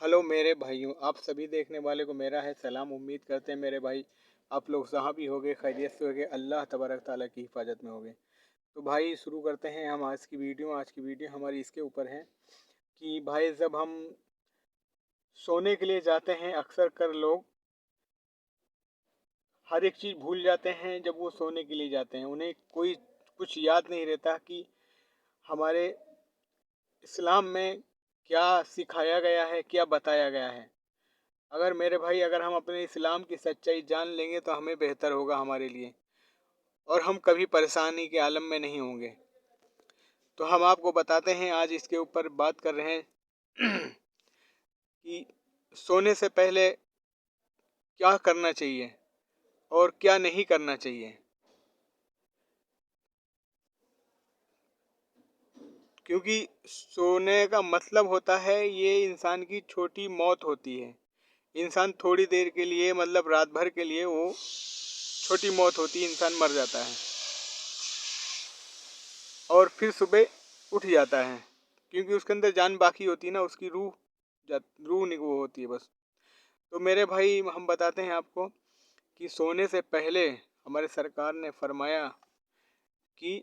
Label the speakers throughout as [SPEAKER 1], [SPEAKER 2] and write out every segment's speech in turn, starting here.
[SPEAKER 1] Hello मेरे भाइयों, आप सभी देखने वाले को मेरा है सलाम। उम्मीद करते हैं मेरे भाई आप लोग जहाँ भी होंगे खैरियत से होंगे, अल्लाह तबारक ताला की हिफाजत में होंगे। तो भाई शुरू करते हैं हम आज की वीडियो हमारी इसके ऊपर है कि भाई जब हम सोने के लिए जाते हैं अक्सर कर लोग हर एक चीज़ भूल जाते हैं। जब वो सोने के लिए जाते हैं उन्हें कोई कुछ याद नहीं रहता कि हमारे इस्लाम में क्या सिखाया गया है, क्या बताया गया है। अगर हम अपने इस्लाम की सच्चाई जान लेंगे तो हमें बेहतर होगा हमारे लिए, और हम कभी परेशानी के आलम में नहीं होंगे। तो हम आपको बताते हैं, आज इसके ऊपर बात कर रहे हैं कि सोने से पहले क्या करना चाहिए और क्या नहीं करना चाहिए। क्योंकि सोने का मतलब होता है ये इंसान की छोटी मौत होती है। इंसान थोड़ी देर के लिए, मतलब रात भर के लिए, वो छोटी मौत होती है, इंसान मर जाता है और फिर सुबह उठ जाता है। क्योंकि उसके अंदर जान बाकी होती है ना, उसकी रूह नहीं वो होती है बस। तो मेरे भाई हम बताते हैं आपको कि सोने से पहले हमारे सरकार ने फरमाया कि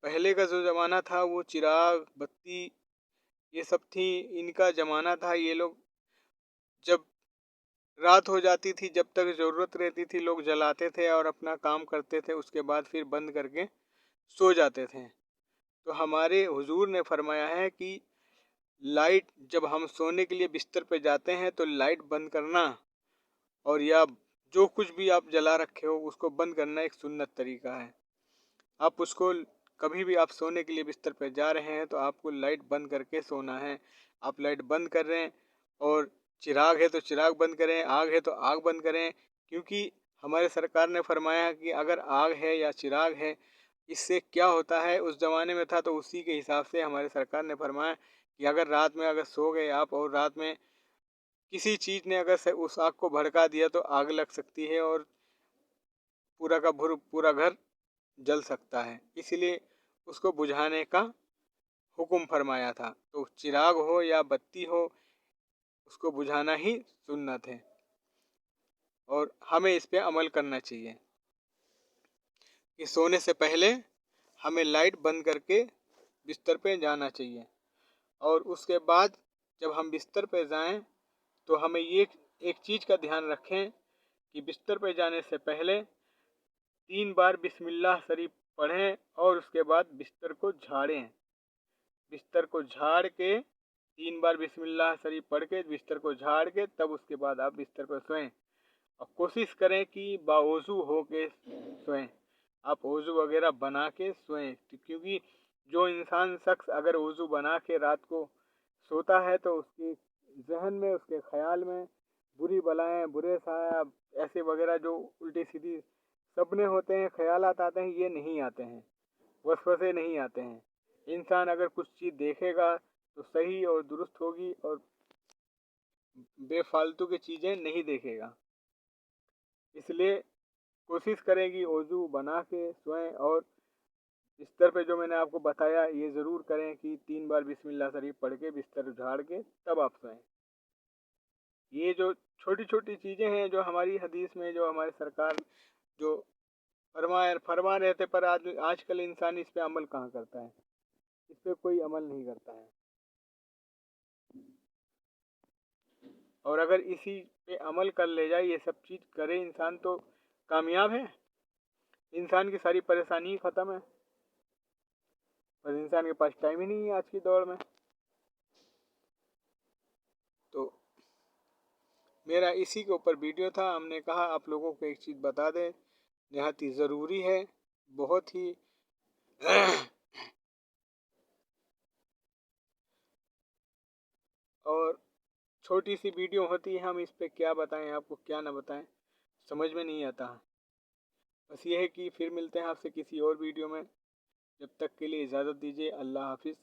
[SPEAKER 1] पहले का जो ज़माना था वो चिराग बत्ती ये सब थी, इनका ज़माना था। ये लोग जब रात हो जाती थी, जब तक ज़रूरत रहती थी, लोग जलाते थे और अपना काम करते थे, उसके बाद फिर बंद करके सो जाते थे। तो हमारे हुजूर ने फरमाया है कि लाइट, जब हम सोने के लिए बिस्तर पे जाते हैं तो लाइट बंद करना, और या जो कुछ भी आप जला रखे हो उसको बंद करना एक सुन्नत तरीका है। आप उसको कभी भी आप सोने के लिए बिस्तर पे जा रहे हैं तो आपको लाइट बंद करके सोना है। आप लाइट बंद कर रहे हैं और चिराग है तो चिराग बंद करें, आग है तो आग बंद करें। क्योंकि हमारे सरकार ने फरमाया कि अगर आग है या चिराग है, इससे क्या होता है, उस ज़माने में था तो उसी के हिसाब से हमारे सरकार ने फरमाया कि अगर रात में अगर सो गए आप और रात में किसी चीज़ ने अगर उस आग को भड़का दिया तो आग लग सकती है और पूरा का पूरा घर जल सकता है। इसलिए उसको बुझाने का हुक्म फरमाया था। तो चिराग हो या बत्ती हो, उसको बुझाना ही सुन्नत है और हमें इस पे अमल करना चाहिए कि सोने से पहले हमें लाइट बंद करके बिस्तर पे जाना चाहिए। और उसके बाद जब हम बिस्तर पे जाएं तो हमें ये एक चीज़ का ध्यान रखें कि बिस्तर पे जाने से पहले 3 बार बिस्मिल्लाह शरीफ पढ़ें और उसके बाद बिस्तर को झाड़ें। बिस्तर को झाड़ के 3 बार बिस्मिल्लाह शरीफ पढ़ के बिस्तर को झाड़ के तब उसके बाद आप बिस्तर पर सोएं। और कोशिश करें कि बावजू हो के सोएं। आप वज़ू वगैरह बना के सोएं, क्योंकि जो इंसान शख्स अगर वज़ू बना के रात को सोता है तो उसकी जहन में, उसके ख्याल में बुरी बलाएं, बुरे साया ऐसे वगैरह जो उल्टी सीधी सपने होते हैं, ख्यालात आते हैं, ये नहीं आते हैं, वसवसे नहीं आते हैं। इंसान अगर कुछ चीज़ देखेगा तो सही और दुरुस्त होगी और बेफालतू की चीज़ें नहीं देखेगा। इसलिए कोशिश करें कि वज़ू बना के सोएं और बिस्तर पे जो मैंने आपको बताया ये ज़रूर करें कि 3 बार बिस्मिल्लाह शरीफ पढ़ के बिस्तर झाड़ के तब आप सोएं। ये जो छोटी छोटी चीज़ें हैं जो हमारी हदीस में, जो हमारी सरकार जो फरमा रहे थे, पर आजकल इंसान इस पे अमल कहाँ करता है, इस पे कोई अमल नहीं करता है। और अगर इसी पे अमल कर ले जाए, ये सब चीज़ करे इंसान, तो कामयाब है, इंसान की सारी परेशानी ही ख़त्म है। पर इंसान के पास टाइम ही नहीं है आज की दौड़ में। तो मेरा इसी के ऊपर वीडियो था, हमने कहा आप लोगों को एक चीज़ बता दें, नहायत ही ज़रूरी है, बहुत ही और छोटी सी वीडियो होती है, हम इस पे क्या बताएं आपको, क्या ना बताएं, समझ में नहीं आता। बस ये है कि फिर मिलते हैं आपसे किसी और वीडियो में। जब तक के लिए इजाज़त दीजिए। अल्लाह हाफिज़।